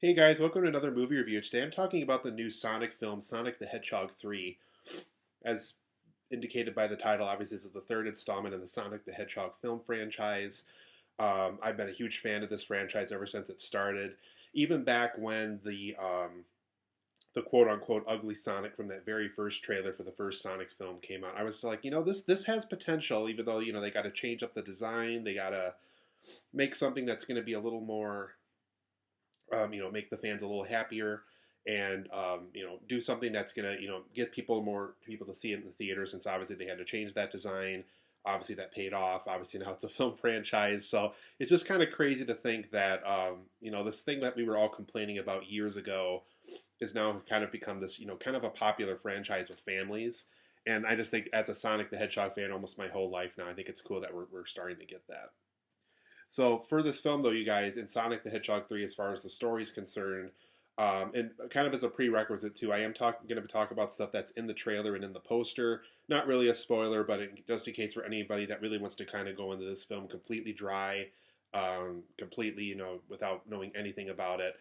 Hey guys, welcome to another movie review. Today I'm talking about the new Sonic film, Sonic the Hedgehog 3. As indicated by the title, obviously this is the third installment in the Sonic the Hedgehog film franchise. I've been a huge fan of this franchise ever since it started. Even back when the quote unquote ugly Sonic from that very first trailer for the first Sonic film came out, I was like, this has potential, even though, they gotta change up the design, they gotta make something that's gonna be a little more make the fans a little happier and do something that's gonna get more people to see it in the theater. Since obviously they had to change that design, obviously that paid off. Obviously now it's a film franchise, so it's just kind of crazy to think that this thing that we were all complaining about years ago is now kind of become this kind of a popular franchise with families. And I just think as a Sonic the Hedgehog fan almost my whole life now, I think it's cool that we're starting to get that. So for this film, though, you guys, in Sonic the Hedgehog 3, as far as the story is concerned, and kind of as a prerequisite too, I am going to talk about stuff that's in the trailer and in the poster. Not really a spoiler, but just in case for anybody that really wants to kind of go into this film completely dry, completely, without knowing anything about it.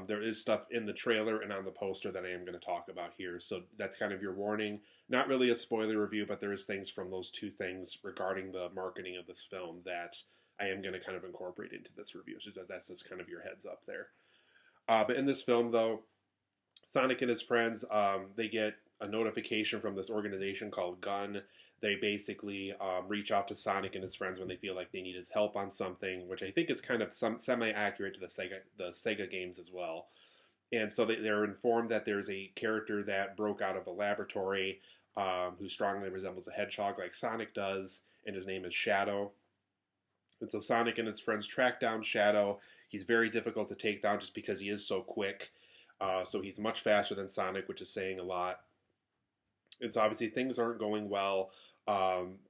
There is stuff in the trailer and on the poster that I am going to talk about here. So that's kind of your warning. Not really a spoiler review, but there is things from those two things regarding the marketing of this film that I am going to kind of incorporate into this review. So that's just kind of your heads up there. But in this film, though, Sonic and his friends, they get a notification from this organization called Gun. They basically reach out to Sonic and his friends when they feel like they need his help on something, which I think is kind of semi-accurate to the Sega games as well. And so they're informed that there's a character that broke out of a laboratory who strongly resembles a hedgehog like Sonic does, and his name is Shadow. And so Sonic and his friends track down Shadow. He's very difficult to take down just because he is so quick. So he's much faster than Sonic, which is saying a lot. And so obviously things aren't going well.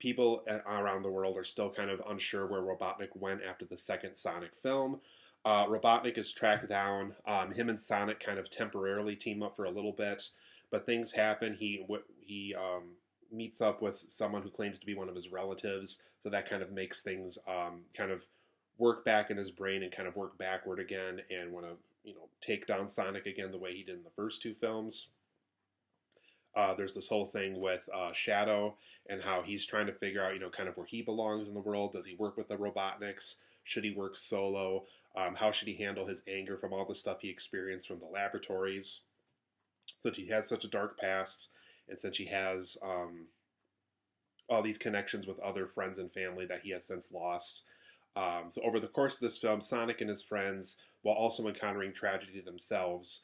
People around the world are still kind of unsure where Robotnik went after the second Sonic film. Robotnik is tracked down. Him and Sonic kind of temporarily team up for a little bit, but things happen. He meets up with someone who claims to be one of his relatives, so that kind of makes things kind of work back in his brain and kind of work backward again, and want to take down Sonic again the way he did in the first two films. There's this whole thing with Shadow and how he's trying to figure out, kind of where he belongs in the world. Does he work with the Robotniks? Should he work solo? How should he handle his anger from all the stuff he experienced from the laboratories? Since he has such a dark past, and since he has all these connections with other friends and family that he has since lost. So over the course of this film, Sonic and his friends, while also encountering tragedy themselves,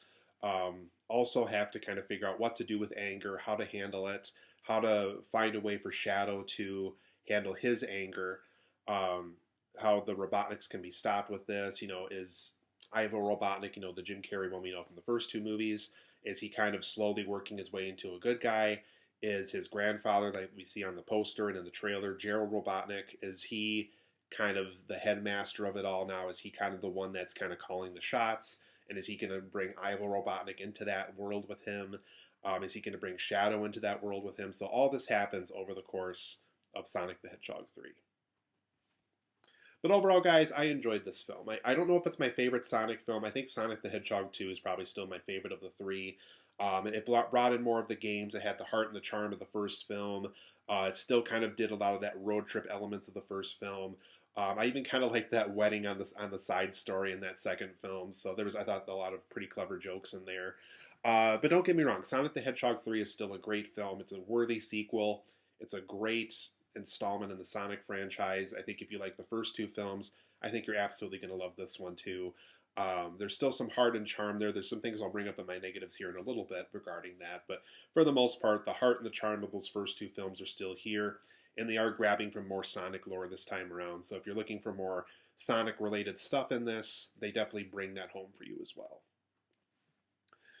also have to kind of figure out what to do with anger, how to handle it, how to find a way for Shadow to handle his anger, how the Robotniks can be stopped with this. Is Ivo Robotnik, the Jim Carrey one we know from the first two movies, is he kind of slowly working his way into a good guy? Is his grandfather that we see on the poster and in the trailer, Gerald Robotnik, is he kind of the headmaster of it all now? Is he kind of the one that's kind of calling the shots? And is he going to bring Ivo Robotnik into that world with him? Is he going to bring Shadow into that world with him? So all this happens over the course of Sonic the Hedgehog 3. But overall, guys, I enjoyed this film. I don't know if it's my favorite Sonic film. I think Sonic the Hedgehog 2 is probably still my favorite of the three. It brought in more of the games. It had the heart and the charm of the first film. It still kind of did a lot of that road trip elements of the first film. I even kind of like that wedding on the side story in that second film. So I thought, a lot of pretty clever jokes in there. But don't get me wrong, Sonic the Hedgehog 3 is still a great film. It's a worthy sequel. It's a great installment in the Sonic franchise. I think if you like the first two films, I think you're absolutely going to love this one too. There's still some heart and charm there. There's some things I'll bring up in my negatives here in a little bit regarding that. But for the most part, the heart and the charm of those first two films are still here. And they are grabbing from more Sonic lore this time around. So if you're looking for more Sonic-related stuff in this, they definitely bring that home for you as well.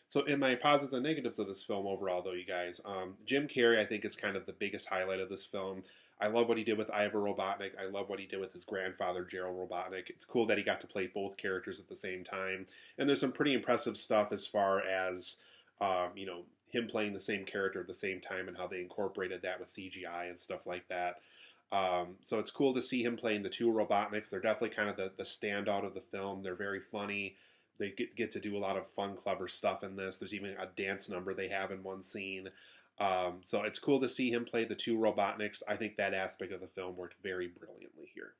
So in my positives and negatives of this film overall, though, you guys, Jim Carrey, I think, is kind of the biggest highlight of this film. I love what he did with Ivo Robotnik. I love what he did with his grandfather, Gerald Robotnik. It's cool that he got to play both characters at the same time. And there's some pretty impressive stuff as far as, him playing the same character at the same time and how they incorporated that with CGI and stuff like that. So it's cool to see him playing the two Robotniks. They're definitely kind of the standout of the film. They're very funny. they get to do a lot of fun, clever stuff in this. There's even a dance number they have in one scene. So it's cool to see him play the two Robotniks. I think that aspect of the film worked very brilliantly here.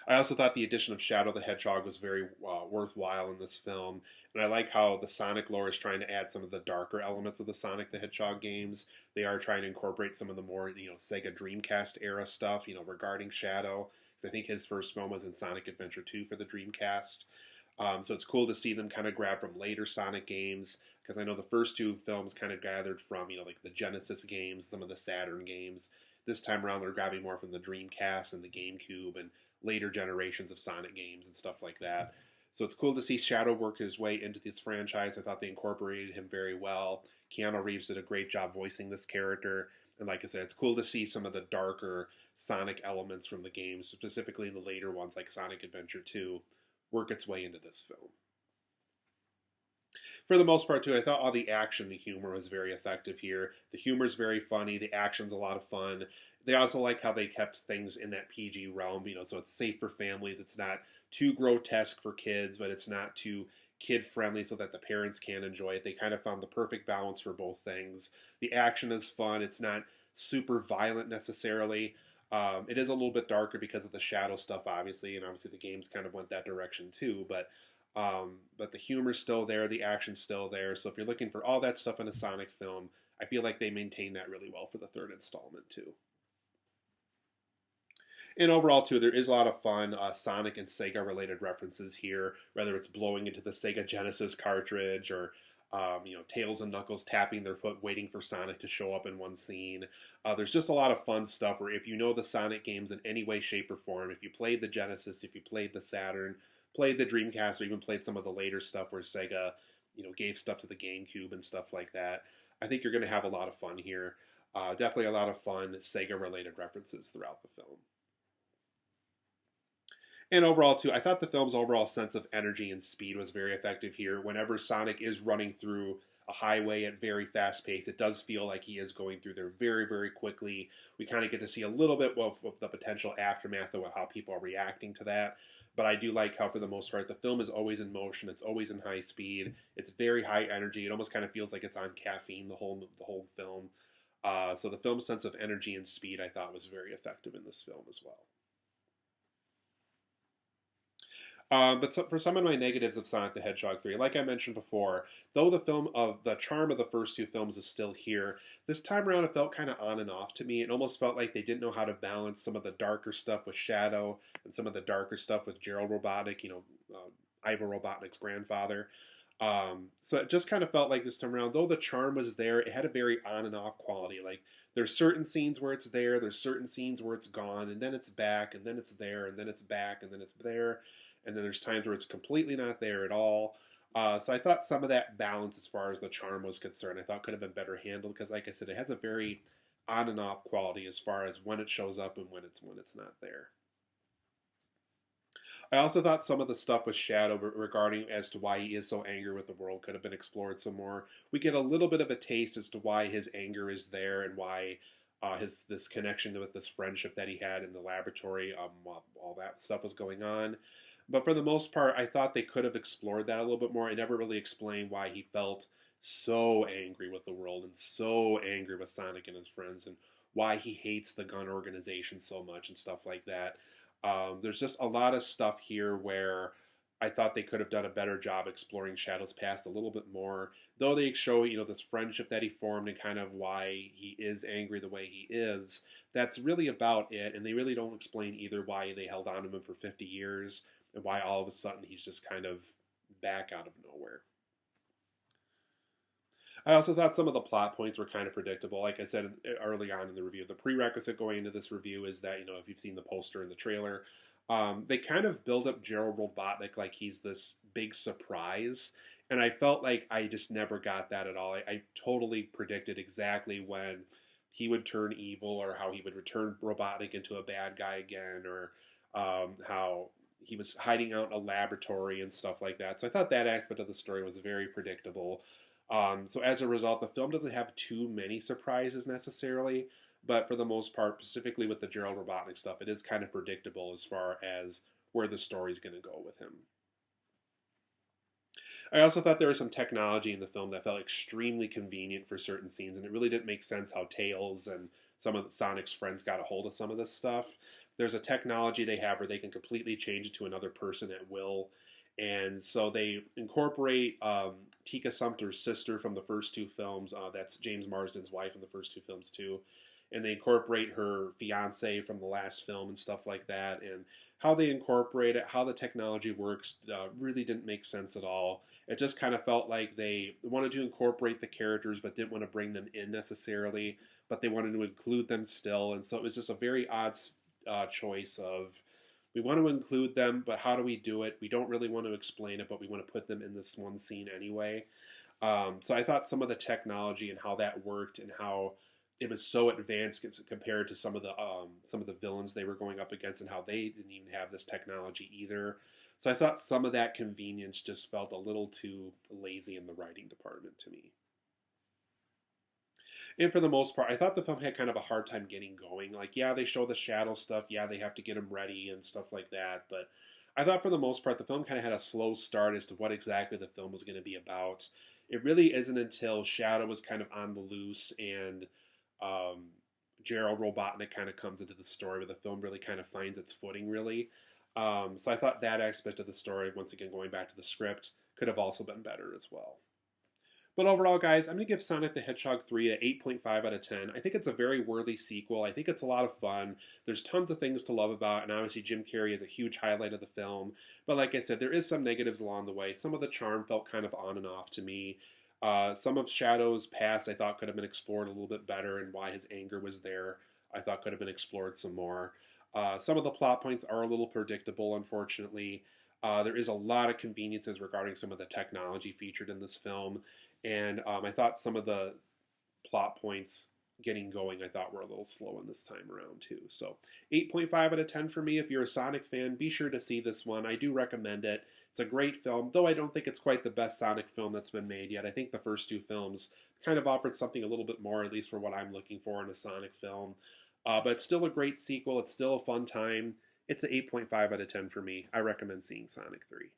I also thought the addition of Shadow the Hedgehog was very worthwhile in this film, and I like how the Sonic lore is trying to add some of the darker elements of the Sonic the Hedgehog games. They are trying to incorporate some of the more Sega Dreamcast era stuff regarding Shadow, because I think his first film was in Sonic Adventure 2 for the Dreamcast. So it's cool to see them kind of grab from later Sonic games, because I know the first two films kind of gathered from like the Genesis games, some of the Saturn games. This time around, they're grabbing more from the Dreamcast and the GameCube and later generations of Sonic games and stuff like that. So it's cool to see Shadow work his way into this franchise. I thought they incorporated him very well. Keanu Reeves did a great job voicing this character. And like I said, it's cool to see some of the darker Sonic elements from the games, specifically the later ones like Sonic Adventure 2, work its way into this film. For the most part, too, I thought all the action, the humor was very effective here. The humor is very funny. The action's a lot of fun. They also like how they kept things in that PG realm, so it's safe for families. It's not too grotesque for kids, but it's not too kid-friendly so that the parents can enjoy it. They kind of found the perfect balance for both things. The action is fun. It's not super violent necessarily. It is a little bit darker because of the Shadow stuff, obviously, and obviously the games kind of went that direction too, but the humor's still there, the action's still there. So if you're looking for all that stuff in a Sonic film, I feel like they maintain that really well for the third installment too. And overall, too, there is a lot of fun Sonic and Sega-related references here, whether it's blowing into the Sega Genesis cartridge or, Tails and Knuckles tapping their foot waiting for Sonic to show up in one scene. There's just a lot of fun stuff where if you know the Sonic games in any way, shape, or form, if you played the Genesis, if you played the Saturn, played the Dreamcast, or even played some of the later stuff where Sega, gave stuff to the GameCube and stuff like that, I think you're going to have a lot of fun here. Definitely a lot of fun Sega-related references throughout the film. And overall, too, I thought the film's overall sense of energy and speed was very effective here. Whenever Sonic is running through a highway at very fast pace, it does feel like he is going through there very, very quickly. We kind of get to see a little bit of the potential aftermath of how people are reacting to that. But I do like how, for the most part, the film is always in motion. It's always in high speed. It's very high energy. It almost kind of feels like it's on caffeine the whole film. So the film's sense of energy and speed, I thought, was very effective in this film as well. But for some of my negatives of Sonic the Hedgehog 3, like I mentioned before, though the charm of the first two films is still here, this time around it felt kind of on and off to me. It almost felt like they didn't know how to balance some of the darker stuff with Shadow and some of the darker stuff with Gerald Robotnik, Ivo Robotnik's grandfather. So it just kind of felt like this time around, though the charm was there, it had a very on and off quality. Like, there's certain scenes where it's there's certain scenes where it's gone, and then it's back, and then it's there, and then it's back, and then it's there. And then there's times where it's completely not there at all. So I thought some of that balance as far as the charm was concerned, I thought could have been better handled because, like I said, it has a very on and off quality as far as when it shows up and when it's not there. I also thought some of the stuff with Shadow regarding as to why he is so angry with the world could have been explored some more. We get a little bit of a taste as to why his anger is there and why this connection with this friendship that he had in the laboratory, while all that stuff was going on. But for the most part, I thought they could have explored that a little bit more. It never really explained why he felt so angry with the world and so angry with Sonic and his friends and why he hates the gun organization so much and stuff like that. There's just a lot of stuff here where I thought they could have done a better job exploring Shadow's past a little bit more. Though they show, this friendship that he formed and kind of why he is angry the way he is, that's really about it. And they really don't explain either why they held on to him for 50 years and why all of a sudden he's just kind of back out of nowhere. I also thought some of the plot points were kind of predictable. Like I said early on in the review, the prerequisite going into this review is that, if you've seen the poster and the trailer, they kind of build up Gerald Robotnik like he's this big surprise. And I felt like I just never got that at all. I totally predicted exactly when he would turn evil or how he would return Robotnik into a bad guy again or how he was hiding out in a laboratory and stuff like that. So I thought that aspect of the story was very predictable. So as a result, the film doesn't have too many surprises necessarily, but for the most part, specifically with the Gerald Robotnik stuff, it is kind of predictable as far as where the story's going to go with him. I also thought there was some technology in the film that felt extremely convenient for certain scenes, and it really didn't make sense how Tails and some of Sonic's friends got a hold of some of this stuff. There's a technology they have where they can completely change it to another person at will, and so they incorporate Tika Sumpter's sister from the first two films. That's James Marsden's wife in the first two films too, and they incorporate her fiance from the last film and stuff like that. And how they incorporate it, how the technology works, really didn't make sense at all. It just kind of felt like they wanted to incorporate the characters but didn't want to bring them in necessarily, but they wanted to include them still. And so it was just a very odd choice of we want to include them, but how do we do it? We don't really want to explain it, but we want to put them in this one scene anyway. So I thought some of the technology and how that worked and how it was so advanced compared to some of the villains they were going up against and how they didn't even have this technology either. So I thought some of that convenience just felt a little too lazy in the writing department to me. And for the most part, I thought the film had kind of a hard time getting going. Like, yeah, they show the shadow stuff. Yeah, they have to get them ready and stuff like that. But I thought for the most part, the film kind of had a slow start as to what exactly the film was going to be about. It really isn't until Shadow was kind of on the loose and um, Gerald Robotnik kind of comes into the story where the film really kind of finds its footing, really. So I thought that aspect of the story, once again, going back to the script, could have also been better as well. But overall, guys, I'm going to give Sonic the Hedgehog 3 an 8.5 out of 10. I think it's a very worthy sequel. I think it's a lot of fun. There's tons of things to love about, and obviously Jim Carrey is a huge highlight of the film. But like I said, there is some negatives along the way. Some of the charm felt kind of on and off to me. Some of Shadow's past I thought could have been explored a little bit better, and why his anger was there I thought could have been explored some more. Some of the plot points are a little predictable, unfortunately. There is a lot of conveniences regarding some of the technology featured in this film, and I thought some of the plot points getting going I thought were a little slow in this time around too. So 8.5 out of 10 for me. If you're a Sonic fan, be sure to see this one. I do recommend it. It's a great film, though I don't think it's quite the best Sonic film that's been made yet. I think the first two films kind of offered something a little bit more, at least for what I'm looking for in a Sonic film. But it's still a great sequel. It's still a fun time. It's an 8.5 out of 10 for me. I recommend seeing Sonic 3.